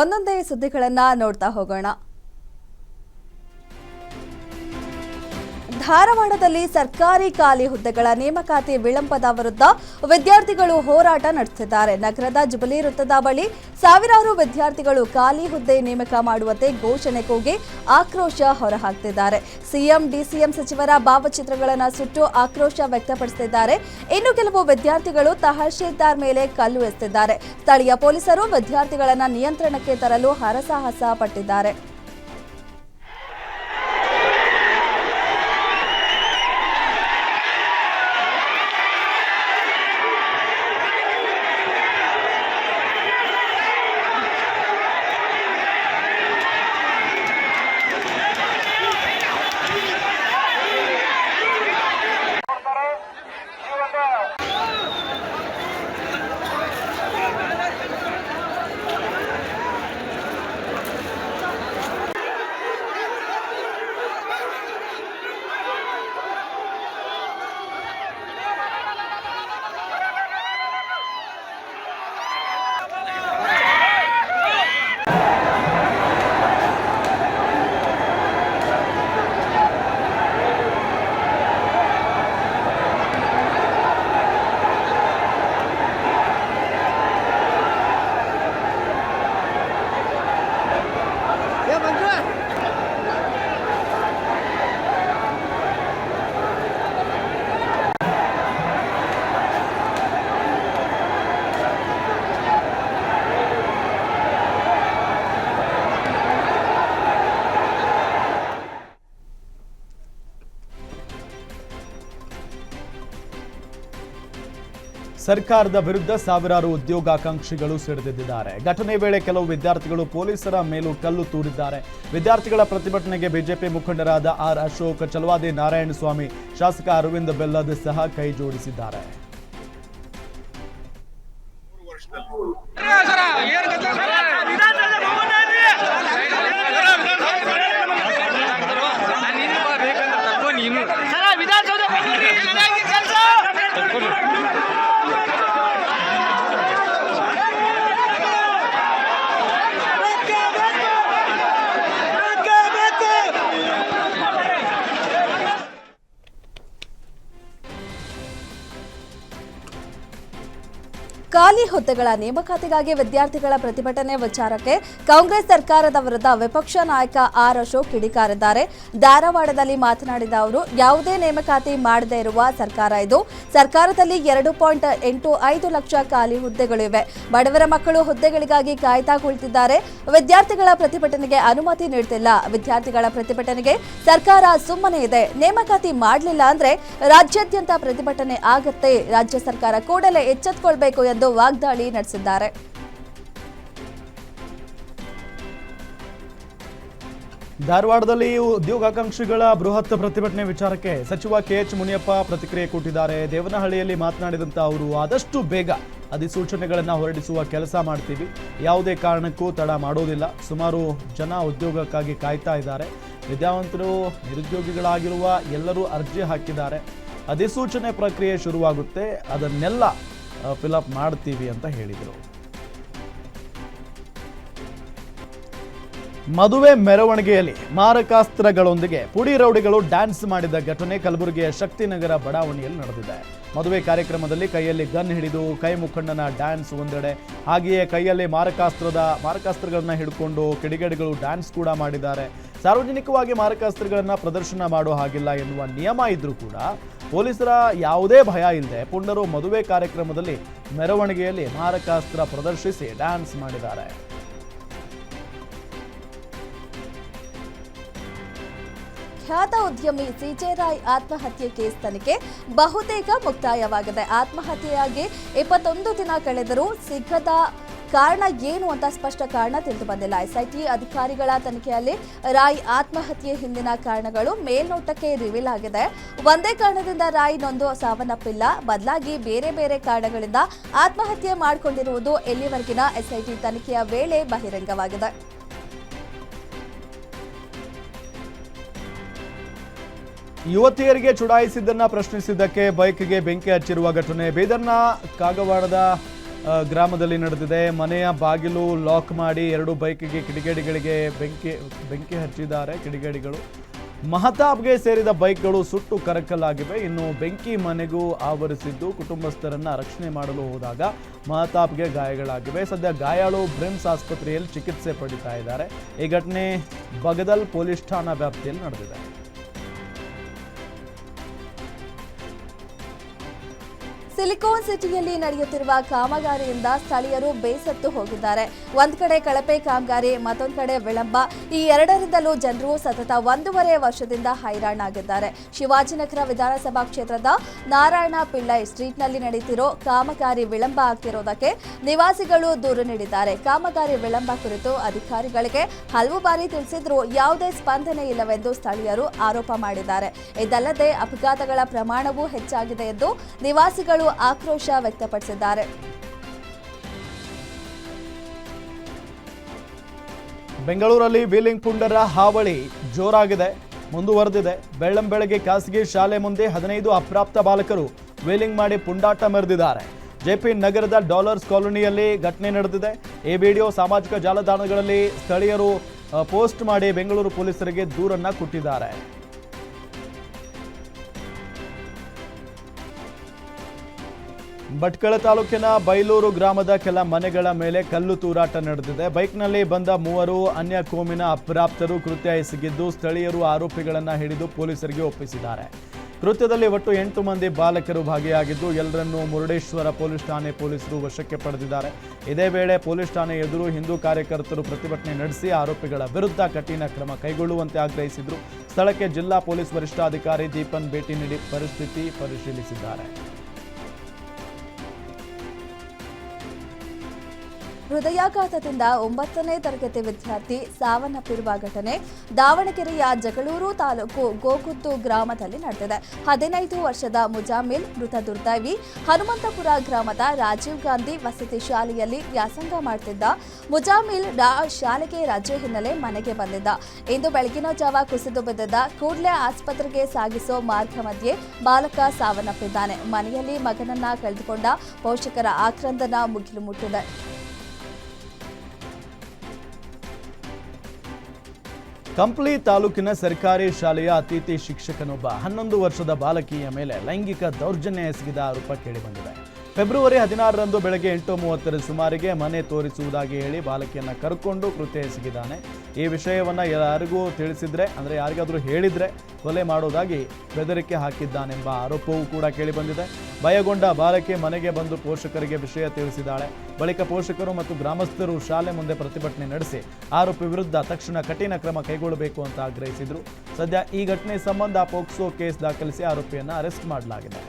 ಒಂದೊಂದೇ ಸುದ್ದಿಗಳನ್ನ ನೋಡ್ತಾ ಹೋಗೋಣ. ಧಾರವಾಡದಲ್ಲಿ ಸರ್ಕಾರಿ ಖಾಲಿ ಹುದ್ದೆಗಳ ನೇಮಕಾತಿ ವಿಳಂಬದ ವಿರುದ್ಧ ವಿದ್ಯಾರ್ಥಿಗಳು ಹೋರಾಟ ನಡೆಸುತ್ತಿದ್ದಾರೆ. ನಗರದ ಜುಬಿಲಿ ವೃತ್ತದ ಬಳಿ ಸಾವಿರಾರು ವಿದ್ಯಾರ್ಥಿಗಳು ಖಾಲಿ ಹುದ್ದೆ ನೇಮಕ ಮಾಡುವಂತೆ ಘೋಷಣೆ ಕೂಗಿ ಆಕ್ರೋಶ ಹೊರಹಾಕ್ತಿದ್ದಾರೆ. ಸಿಎಂ ಡಿಸಿಎಂ ಸಚಿವರ ಭಾವಚಿತ್ರಗಳನ್ನು ಸುಟ್ಟು ಆಕ್ರೋಶ ವ್ಯಕ್ತಪಡಿಸುತ್ತಿದ್ದಾರೆ. ಇನ್ನು ಕೆಲವು ವಿದ್ಯಾರ್ಥಿಗಳು ತಹಶೀಲ್ದಾರ್ ಮೇಲೆ ಕಲ್ಲು ಎಸೆದಿದ್ದಾರೆ. ಸ್ಥಳೀಯ ಪೊಲೀಸರು ವಿದ್ಯಾರ್ಥಿಗಳನ್ನು ನಿಯಂತ್ರಣಕ್ಕೆ ತರಲು ಹರಸಾಹಸ ಪಟ್ಟಿದ್ದಾರೆ. ಸರ್ಕಾರದ ವಿರುದ್ಧ ಸಾವಿರಾರು ಉದ್ಯೋಗಾಕಾಂಕ್ಷಿಗಳು ಸಿಡಿದಿದ್ದಾರೆ. ಘಟನೆ ವೇಳೆ ಕೆಲವು ವಿದ್ಯಾರ್ಥಿಗಳು ಪೊಲೀಸರ ಮೇಲೂ ಕಲ್ಲು ತೂರಿದ್ದಾರೆ. ವಿದ್ಯಾರ್ಥಿಗಳ ಪ್ರತಿಭಟನೆಗೆ ಬಿಜೆಪಿ ಮುಖಂಡರಾದ ಆರ್ ಅಶೋಕ್, ಚಲವಾದಿ ನಾರಾಯಣಸ್ವಾಮಿ, ಶಾಸಕ ಅರವಿಂದ್ ಬೆಲ್ಲದ್ ಸಹ ಕೈ ಜೋಡಿಸಿದ್ದಾರೆ. ಖಾಲಿ ಹುದ್ದೆಗಳ ನೇಮಕಾತಿಗಾಗಿ ವಿದ್ಯಾರ್ಥಿಗಳ ಪ್ರತಿಭಟನೆ ವಿಚಾರಕ್ಕೆ ಕಾಂಗ್ರೆಸ್ ಸರ್ಕಾರದ ವಿರುದ್ಧ ವಿಪಕ್ಷ ನಾಯಕ ಆರ್ ಅಶೋಕ್ ಕಿಡಿಕಾರಿದ್ದಾರೆ. ಧಾರವಾಡದಲ್ಲಿ ಮಾತನಾಡಿದ ಅವರು, ಯಾವುದೇ ನೇಮಕಾತಿ ಮಾಡದೇ ಇರುವ ಸರ್ಕಾರ ಇದು. ಸರ್ಕಾರದಲ್ಲಿ 2.85 ಲಕ್ಷ ಖಾಲಿ ಹುದ್ದೆಗಳಿವೆ. ಬಡವರ ಮಕ್ಕಳು ಹುದ್ದೆಗಳಿಗಾಗಿ ಕಾಯ್ತಾ ಕುಳಿತಿದ್ದಾರೆ. ವಿದ್ಯಾರ್ಥಿಗಳ ಪ್ರತಿಭಟನೆಗೆ ಅನುಮತಿ ನೀಡುತ್ತಿಲ್ಲ. ವಿದ್ಯಾರ್ಥಿಗಳ ಪ್ರತಿಭಟನೆಗೆ ಸರ್ಕಾರ ಸುಮ್ಮನೆ ಇದೆ. ನೇಮಕಾತಿ ಮಾಡಲಿಲ್ಲ ಅಂದ್ರೆ ರಾಜ್ಯಾದ್ಯಂತ ಪ್ರತಿಭಟನೆ ಆಗುತ್ತೆ. ರಾಜ್ಯ ಸರ್ಕಾರ ಕೂಡಲೇ ಎಚ್ಚೆತ್ತುಕೊಳ್ಬೇಕು ಎಂದು ವಾಗ್ದಾಳಿ ನಡೆಸಿದ್ದಾರೆ. ಧಾರವಾಡದಲ್ಲಿ ಉದ್ಯೋಗಾಕಾಂಕ್ಷಿಗಳ ಬೃಹತ್ ಪ್ರತಿಭಟನೆ ವಿಚಾರಕ್ಕೆ ಸಚಿವ ಕೆಎಚ್ ಮುನಿಯಪ್ಪ ಪ್ರತಿಕ್ರಿಯೆ ಕೊಟ್ಟಿದ್ದಾರೆ. ದೇವನಹಳ್ಳಿಯಲ್ಲಿ ಮಾತನಾಡಿದಂತ ಅವರು, ಆದಷ್ಟು ಬೇಗ ಅಧಿಸೂಚನೆಗಳನ್ನು ಹೊರಡಿಸುವ ಕೆಲಸ ಮಾಡ್ತೀವಿ. ಯಾವುದೇ ಕಾರಣಕ್ಕೂ ತಡ ಮಾಡೋದಿಲ್ಲ. ಸುಮಾರು ಜನ ಉದ್ಯೋಗಕ್ಕಾಗಿ ಕಾಯ್ತಾ ಇದ್ದಾರೆ. ವಿದ್ಯಾವಂತರು, ನಿರುದ್ಯೋಗಿಗಳಾಗಿರುವ ಎಲ್ಲರೂ ಅರ್ಜಿ ಹಾಕಿದ್ದಾರೆ. ಅಧಿಸೂಚನೆ ಪ್ರಕ್ರಿಯೆ ಶುರುವಾಗುತ್ತೆ, ಅದನ್ನೆಲ್ಲ ಫಿಲಪ್ ಮಾಡ್ತೀವಿ ಅಂತ ಹೇಳಿದರು. ಮದುವೆ ಮೆರವಣಿಗೆಯಲ್ಲಿ ಮಾರಕಾಸ್ತ್ರಗಳೊಂದಿಗೆ ಪುಡಿ ರೌಡಿಗಳು ಡ್ಯಾನ್ಸ್ ಮಾಡಿದ ಘಟನೆ ಕಲಬುರಗಿಯ ಶಕ್ತಿನಗರ ಬಡಾವಣೆಯಲ್ಲಿ ನಡೆದಿದೆ. ಮದುವೆ ಕಾರ್ಯಕ್ರಮದಲ್ಲಿ ಕೈಯಲ್ಲಿ ಗನ್ ಹಿಡಿದು ಕೈ ಮುಖಂಡನ ಡ್ಯಾನ್ಸ್ ಒಂದೆಡೆ, ಹಾಗೆಯೇ ಕೈಯಲ್ಲಿ ಮಾರಕಾಸ್ತ್ರಗಳನ್ನ ಹಿಡ್ಕೊಂಡು ಕಿಡಿಗೇಡಿಗಳು ಡ್ಯಾನ್ಸ್ ಕೂಡ ಮಾಡಿದ್ದಾರೆ. ಸಾರ್ವಜನಿಕವಾಗಿ ಮಾರಕಾಸ್ತ್ರಗಳನ್ನ ಪ್ರದರ್ಶನ ಮಾಡೋ ಹಾಗಿಲ್ಲ ಎನ್ನುವ ನಿಯಮ ಇದ್ರೂ ಕೂಡ ಪೊಲೀಸರ ಯಾವುದೇ ಭಯ ಇಲ್ಲದೆ ಪುಂಡರು ಮದುವೆ ಕಾರ್ಯಕ್ರಮದಲ್ಲಿ ಮೆರವಣಿಗೆಯಲ್ಲಿ ಮಾರಕಾಸ್ತ್ರ ಪ್ರದರ್ಶಿಸಿ ಡ್ಯಾನ್ಸ್ ಮಾಡಿದ್ದಾರೆ. ಖ್ಯಾತ ಉದ್ಯಮಿ ಸಿಜೆ ರಾಯ್ ಆತ್ಮಹತ್ಯೆ ಕೇಸ್ ತನಿಖೆ ಬಹುತೇಕ ಮುಕ್ತಾಯವಾಗಿದೆ. ಆತ್ಮಹತ್ಯೆಯಾಗಿ 21 ದಿನ ಕಳೆದರೂ ಸಿಗದ ಕಾರಣ ಏನು ಅಂತ ಸ್ಪಷ್ಟ ಕಾರಣ ತಿಳಿದು ಬಂದಿಲ್ಲ. ಎಸ್ಐಟಿ ಅಧಿಕಾರಿಗಳ ತನಿಖೆಯಲ್ಲಿ ರಾಯ್ ಆತ್ಮಹತ್ಯೆ ಹಿಂದಿನ ಕಾರಣಗಳು ಮೇಲ್ನೋಟಕ್ಕೆ ರಿವೀಲ್ ಆಗಿದೆ. ಒಂದೇ ಕಾರಣದಿಂದ ರಾಯ್ ನೊಂದು ಸಾವನ್ನಪ್ಪಿಲ್ಲ, ಬದಲಾಗಿ ಬೇರೆ ಬೇರೆ ಕಾರಣಗಳಿಂದ ಆತ್ಮಹತ್ಯೆ ಮಾಡಿಕೊಂಡಿರುವುದು ಎಲ್ಲಿವರೆಗಿನ ಎಸ್ಐಟಿ ತನಿಖೆಯ ವೇಳೆ ಬಹಿರಂಗವಾಗಿದೆ. ಯುವತಿಯರಿಗೆ ಚುಡಾಯಿಸಿದ್ದನ್ನ ಪ್ರಶ್ನಿಸಿದ್ದಕ್ಕೆ ಬೈಕ್ಗೆ ಬೆಂಕಿ ಹಚ್ಚಿರುವ ಘಟನೆ. ಬೀದರ್ನ ಕಾಗವಾಡದ ಗ್ರಾಮದಲ್ಲಿ ನಡೆದಿದೆ. ಮನೆಯ ಬಾಗಿಲು ಲಾಕ್ ಮಾಡಿ 2 ಬೈಕಿಗೆ ಕಿಡಿಗೇಡಿಗಳಿಗೆ ಬೆಂಕಿ ಹಚ್ಚಿದ್ದಾರೆ. ಕಿಡಿಗೇಡಿಗಳು ಮಹತಾಬ್ಗೆ ಸೇರಿದ ಬೈಕ್ಗಳು ಸುಟ್ಟು ಕರಕಲಾಗಿವೆ. ಇನ್ನು ಬೆಂಕಿ ಮನೆಗೂ ಆವರಿಸಿದ್ದು ಕುಟುಂಬಸ್ಥರನ್ನ ರಕ್ಷಣೆ ಮಾಡಲು ಹೋದಾಗ ಮಹತಾಬ್ಗೆ ಗಾಯಗಳಾಗಿವೆ. ಸದ್ಯ ಗಾಯಾಳು ಬ್ರಿಮ್ಸ್ ಆಸ್ಪತ್ರೆಯಲ್ಲಿ ಚಿಕಿತ್ಸೆ ಪಡಿತಾ ಇದ್ದಾರೆ. ಈ ಘಟನೆ ಬಗದಲ್ ಪೊಲೀಸ್ ಠಾಣಾ ವ್ಯಾಪ್ತಿಯಲ್ಲಿ ನಡೆದಿದೆ. ಸಿಲಿಕಾನ್ ಸಿಟಿಯಲ್ಲಿ ನಡೆಯುತ್ತಿರುವ ಕಾಮಗಾರಿಯಿಂದ ಸ್ಥಳೀಯರು ಬೇಸತ್ತು ಹೋಗಿದ್ದಾರೆ. ಒಂದ್ ಕಡೆ ಕಳಪೆ ಕಾಮಗಾರಿ, ಮತ್ತೊಂದು ಕಡೆ ವಿಳಂಬ. ಈ ಎರಡರಿಂದಲೂ ಜನರು ಸತತ 1.5 ವರ್ಷದಿಂದ ಹೈರಾಣಾಗಿದ್ದಾರೆ. ಶಿವಾಜಿನಗರ ವಿಧಾನಸಭಾ ಕ್ಷೇತ್ರದ ನಾರಾಯಣ ಪಿಳ್ಳೈ ಸ್ಟ್ರೀಟ್ನಲ್ಲಿ ನಡೆಯುತ್ತಿರೋ ಕಾಮಗಾರಿ ವಿಳಂಬ ಆಗ್ತಿರೋದಕ್ಕೆ ನಿವಾಸಿಗಳು ದೂರು ನೀಡಿದ್ದಾರೆ. ಕಾಮಗಾರಿ ವಿಳಂಬ ಕುರಿತು ಅಧಿಕಾರಿಗಳಿಗೆ ಹಲವು ಬಾರಿ ತಿಳಿಸಿದ್ರೂ ಯಾವುದೇ ಸ್ಪಂದನೆ ಇಲ್ಲವೆಂದು ಸ್ಥಳೀಯರು ಆರೋಪ ಮಾಡಿದ್ದಾರೆ. ಇದಲ್ಲದೆ ಅಪಘಾತಗಳ ಪ್ರಮಾಣವೂ ಹೆಚ್ಚಾಗಿದೆ ಎಂದು ನಿವಾಸಿಗಳು ಆಕ್ರೋಶ ವ್ಯಕ್ತಪಡಿಸಿದ್ದಾರೆ. ಬೆಂಗಳೂರಲ್ಲಿ ವೀಲಿಂಗ್ ಪುಂಡರ ಹಾವಳಿ ಜೋರಾಗಿದೆ, ಮುಂದುವರೆದಿದೆ. ಬೆಳ್ಳಂಬೆಳಗ್ಗೆ ಖಾಸಗಿ ಶಾಲೆ ಮುಂದೆ 15 ಅಪ್ರಾಪ್ತ ಬಾಲಕರು ವೀಲಿಂಗ್ ಮಾಡಿ ಪುಂಡಾಟ ಮೆರೆದಿದ್ದಾರೆ. ಜೆಪಿ ನಗರದ ಡಾಲರ್ಸ್ ಕಾಲೋನಿಯಲ್ಲಿ ಘಟನೆ ನಡೆದಿದೆ. ಈ ವಿಡಿಯೋ ಸಾಮಾಜಿಕ ಜಾಲತಾಣಗಳಲ್ಲಿ ಸ್ಥಳೀಯರು ಪೋಸ್ಟ್ ಮಾಡಿ ಬೆಂಗಳೂರು ಪೊಲೀಸರಿಗೆ ದೂರನ್ನ ಕೊಟ್ಟಿದ್ದಾರೆ. ಭಟ್ಕಳ ತಾಲೂಕಿನ ಬೈಲೂರು ಗ್ರಾಮದ ಕೆಲ ಮನೆಗಳ ಮೇಲೆ ಕಲ್ಲು ತೂರಾಟ ನಡೆದಿದೆ. ಬೈಕ್ನಲ್ಲಿ ಬಂದ 3 ಅನ್ಯ ಕೋಮಿನ ಅಪ್ರಾಪ್ತರು ಕೃತ್ಯ ಎಸಗಿದ್ದು ಸ್ಥಳೀಯರು ಆರೋಪಿಗಳನ್ನು ಹಿಡಿದು ಪೊಲೀಸರಿಗೆ ಒಪ್ಪಿಸಿದ್ದಾರೆ. ಕೃತ್ಯದಲ್ಲಿ ಒಟ್ಟು 8 ಮಂದಿ ಬಾಲಕರು ಭಾಗಿಯಾಗಿದ್ದು ಎಲ್ಲರನ್ನೂ ಮುರುಡೇಶ್ವರ ಪೊಲೀಸ್ ಠಾಣೆ ಪೊಲೀಸರು ವಶಕ್ಕೆ ಪಡೆದಿದ್ದಾರೆ. ಇದೇ ವೇಳೆ ಪೊಲೀಸ್ ಠಾಣೆ ಎದುರು ಹಿಂದೂ ಕಾರ್ಯಕರ್ತರು ಪ್ರತಿಭಟನೆ ನಡೆಸಿ ಆರೋಪಿಗಳ ವಿರುದ್ಧ ಕಠಿಣ ಕ್ರಮ ಕೈಗೊಳ್ಳುವಂತೆ ಆಗ್ರಹಿಸಿದರು. ಸ್ಥಳಕ್ಕೆ ಜಿಲ್ಲಾ ಪೊಲೀಸ್ ವರಿಷ್ಠಾಧಿಕಾರಿ ದೀಪನ್ ಭೇಟಿ ನೀಡಿ ಪರಿಸ್ಥಿತಿ ಪರಿಶೀಲಿಸಿದ್ದಾರೆ. ಹೃದಯಾಘಾತದಿಂದ 9ನೇ ತರಗತಿ ವಿದ್ಯಾರ್ಥಿ ಸಾವನ್ನಪ್ಪಿರುವ ಘಟನೆ ದಾವಣಗೆರೆಯ ಜಗಳೂರು ತಾಲೂಕು ಗೋಗುದ್ದು ಗ್ರಾಮದಲ್ಲಿ ನಡೆದಿದೆ. 15 ವರ್ಷದ ಮುಜಾಮಿಲ್ ಮೃತ ದುರ್ದೈವಿ ಹನುಮಂತಪುರ ಗ್ರಾಮದ ರಾಜೀವ್ ಗಾಂಧಿ ವಸತಿ ಶಾಲೆಯಲ್ಲಿ ವ್ಯಾಸಂಗ ಮಾಡುತ್ತಿದ್ದ ಮುಜಾಮಿಲ್ ಶಾಲೆಗೆ ರಜೆ ಹಿನ್ನೆಲೆ ಮನೆಗೆ ಬಂದಿದ್ದ. ಇಂದು ಬೆಳಗಿನ ಜಾವ ಕುಸಿದು ಬಿದ್ದಿದ್ದ ಕೂಡಲೇ ಆಸ್ಪತ್ರೆಗೆ ಸಾಗಿಸೋ ಮಾರ್ಗ ಮಧ್ಯೆ ಬಾಲಕ ಸಾವನ್ನಪ್ಪಿದ್ದಾನೆ. ಮನೆಯಲ್ಲಿ ಮಗನನ್ನ ಕಳೆದುಕೊಂಡ ಪೋಷಕರ ಆಕ್ರಂದನ ಮುಗಿಲು ಮುಟ್ಟಿದೆ. ಕಂಪ್ಲಿ ತಾಲೂಕಿನ ಸರ್ಕಾರಿ ಶಾಲೆಯ ಅತಿಥಿ ಶಿಕ್ಷಕನೊಬ್ಬ 11 ವರ್ಷದ ಬಾಲಕಿಯ ಮೇಲೆ ಲೈಂಗಿಕ ದೌರ್ಜನ್ಯ ಎಸಗಿದ ಆರೋಪ ಕೇಳಿಬಂದಿದೆ. ಫೆಬ್ರವರಿ 16ರಂದು ಬೆಳಗ್ಗೆ 8:30 ಸುಮಾರಿಗೆ ಮನೆ ತೋರಿಸುವುದಾಗಿ ಹೇಳಿ ಬಾಲಕಿಯನ್ನು ಕರ್ಕೊಂಡು ಕೃತ್ಯ ಎಸಗಿದ್ದಾನೆ. ಈ ವಿಷಯವನ್ನು ಯಾರಿಗೂ ತಿಳಿಸಿದ್ರೆ ಅಂದರೆ ಯಾರಿಗಾದರೂ ಹೇಳಿದರೆ ಕೊಲೆ ಮಾಡೋದಾಗಿ ಬೆದರಿಕೆ ಹಾಕಿದ್ದಾನೆಂಬ ಆರೋಪವೂ ಕೂಡ ಕೇಳಿಬಂದಿದೆ. ಭಯಗೊಂಡ ಬಾಲಕಿ ಮನೆಗೆ ಬಂದು ಪೋಷಕರಿಗೆ ವಿಷಯ ತಿಳಿಸಿದ್ದಾಳೆ. ಬಳಿಕ ಪೋಷಕರು ಮತ್ತು ಗ್ರಾಮಸ್ಥರು ಶಾಲೆ ಮುಂದೆ ಪ್ರತಿಭಟನೆ ನಡೆಸಿ ಆರೋಪಿ ವಿರುದ್ಧ ತಕ್ಷಣ ಕಠಿಣ ಕ್ರಮ ಕೈಗೊಳ್ಳಬೇಕು ಅಂತ ಆಗ್ರಹಿಸಿದರು. ಸದ್ಯ ಈ ಘಟನೆ ಸಂಬಂಧ ಪೋಕ್ಸೋ ಕೇಸ್ ದಾಖಲಿಸಿ ಆರೋಪಿಯನ್ನು ಅರೆಸ್ಟ್ ಮಾಡಲಾಗಿದೆ.